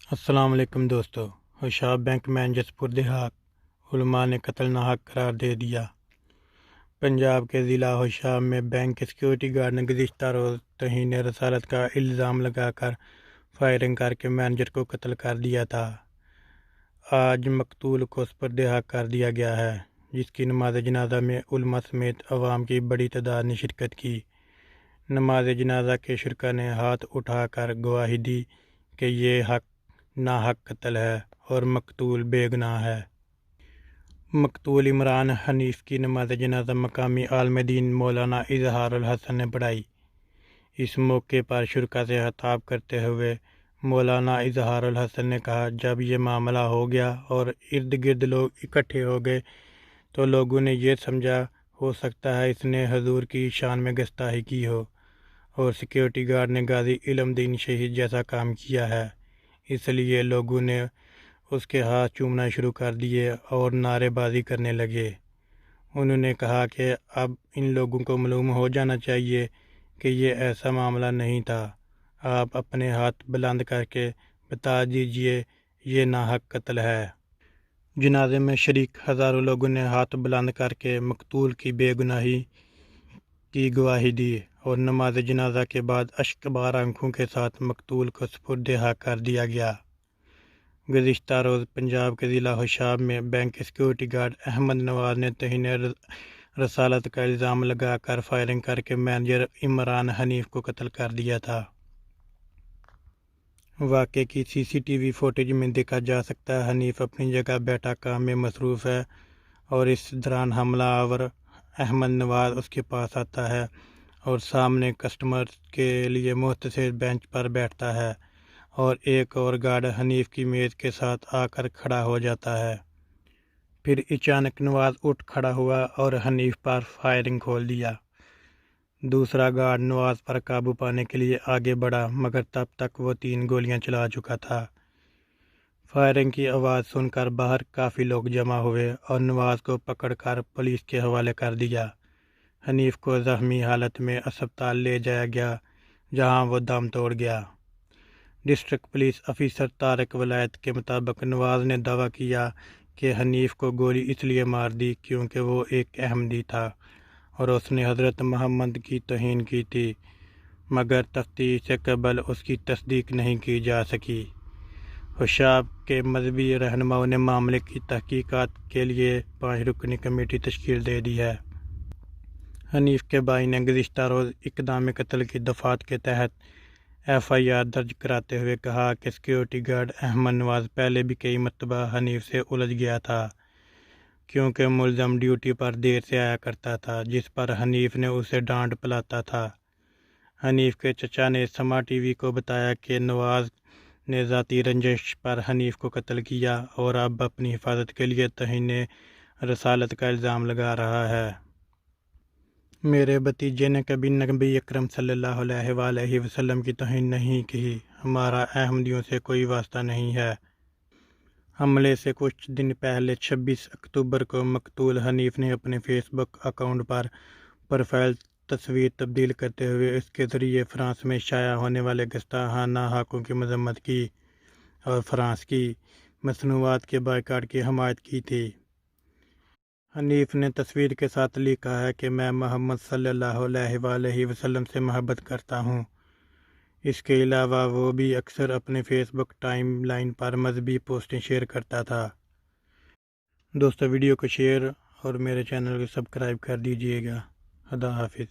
السلام علیکم دوستو۔ ہوشاب بینک مینیجر پردہاک علماء نے قتل ناحق قرار دے دیا۔ پنجاب کے ضلع ہوشاب میں بینک کے سیکیورٹی گارڈ نے گزشتہ روز توہین رسالت کا الزام لگا کر فائرنگ کر کے مینیجر کو قتل کر دیا تھا۔ آج مقتول کو پردہاک کر دیا گیا ہے، جس کی نماز جنازہ میں علماء سمیت عوام کی بڑی تعداد نے شرکت کی۔ نماز جنازہ کے شرکا نے ہاتھ اٹھا کر گواہی دی کہ یہ ناحق قتل ہے اور مقتول بے گناہ ہے۔ مقتول عمران حنیف کی نماز جنازہ مقامی عالم دین مولانا اظہار الحسن نے پڑھائی۔ اس موقع پر شرکا سے خطاب کرتے ہوئے مولانا اظہار الحسن نے کہا، جب یہ معاملہ ہو گیا اور ارد گرد لوگ اکٹھے ہو گئے تو لوگوں نے یہ سمجھا ہو سکتا ہے اس نے حضور کی شان میں گستاخی کی ہو، اور سیکیورٹی گارڈ نے غازی علم دین شہید جیسا کام کیا ہے، اس لیے لوگوں نے اس کے ہاتھ چومنا شروع کر دیے اور نعرے بازی کرنے لگے۔ انہوں نے کہا کہ اب ان لوگوں کو معلوم ہو جانا چاہیے کہ یہ ایسا معاملہ نہیں تھا، آپ اپنے ہاتھ بلند کر کے بتا دیجئے یہ ناحق قتل ہے۔ جنازے میں شریک ہزاروں لوگوں نے ہاتھ بلند کر کے مقتول کی بے گناہی کی گواہی دی اور نماز جنازہ کے بعد اشکبار آنکھوں کے ساتھ مقتول کو سپرد حق کر دیا گیا۔ گزشتہ روز پنجاب کے ضلع ہوشاب میں بینک کے سیکیورٹی گارڈ احمد نواز نے توہین رسالت کا الزام لگا کر فائرنگ کر کے مینیجر عمران حنیف کو قتل کر دیا تھا۔ واقعے کی سی سی ٹی وی فوٹیج میں دیکھا جا سکتا ہے حنیف اپنی جگہ بیٹھا کام میں مصروف ہے اور اس دوران حملہ آور احمد نواز اس کے پاس آتا ہے اور سامنے کسٹمر کے لیے مختصر بینچ پر بیٹھتا ہے، اور ایک اور گارڈ حنیف کی میز کے ساتھ آ کر کھڑا ہو جاتا ہے۔ پھر اچانک نواز اٹھ کھڑا ہوا اور حنیف پر فائرنگ کھول دیا۔ دوسرا گارڈ نواز پر قابو پانے کے لیے آگے بڑھا، مگر تب تک وہ 3 گولیاں چلا چکا تھا۔ فائرنگ کی آواز سن کر باہر کافی لوگ جمع ہوئے اور نواز کو پکڑ کر پولیس کے حوالے کر دیا۔ حنیف کو زخمی حالت میں اسپتال لے جایا گیا، جہاں وہ دم توڑ گیا۔ ڈسٹرکٹ پولیس افیسر طارق ولایت کے مطابق نواز نے دعویٰ کیا کہ حنیف کو گولی اس لیے مار دی کیونکہ وہ ایک احمدی تھا اور اس نے حضرت محمد کی توہین کی تھی، مگر تفتیش سے قبل اس کی تصدیق نہیں کی جا سکی۔ ہوشاب کے مذہبی رہنماؤں نے معاملے کی تحقیقات کے لیے 5 رکنی کمیٹی تشکیل دے دی ہے۔ حنیف کے بھائی نے گزشتہ روز اقدام قتل کی دفعات کے تحت ایف آئی آر درج کراتے ہوئے کہا کہ سیکیورٹی گارڈ احمد نواز پہلے بھی کئی مرتبہ حنیف سے الجھ گیا تھا، کیونکہ ملزم ڈیوٹی پر دیر سے آیا کرتا تھا، جس پر حنیف نے اسے ڈانٹ پلاتا تھا۔ حنیف کے چچا نے سما ٹی وی کو بتایا کہ نواز نے ذاتی رنجش پر حنیف کو قتل کیا اور اب اپنی حفاظت کے لیے توہین رسالت کا الزام لگا رہا ہے۔ میرے بھتیجے نے کبھی نبی اکرم صلی اللہ علیہ وآلہ وسلم کی توہین نہیں کی، ہمارا احمدیوں سے کوئی واسطہ نہیں ہے۔ حملے سے کچھ دن پہلے 26 اکتوبر کو مقتول حنیف نے اپنے فیس بک اکاؤنٹ پر پروفائل تصویر تبدیل کرتے ہوئے اس کے ذریعے فرانس میں شائع ہونے والے گستاخانہ حقوق کی مذمت کی اور فرانس کی مصنوعات کے بائیکاٹ کی حمایت کی تھی۔ حنیف نے تصویر کے ساتھ لکھا ہے کہ میں محمد صلی اللہ علیہ وآلہ وسلم سے محبت کرتا ہوں۔ اس کے علاوہ وہ بھی اکثر اپنے فیس بک ٹائم لائن پر مذہبی پوسٹیں شیئر کرتا تھا۔ دوستو، ویڈیو کو شیئر اور میرے چینل کو سبسکرائب کر دیجیے گا۔ خدا حافظ۔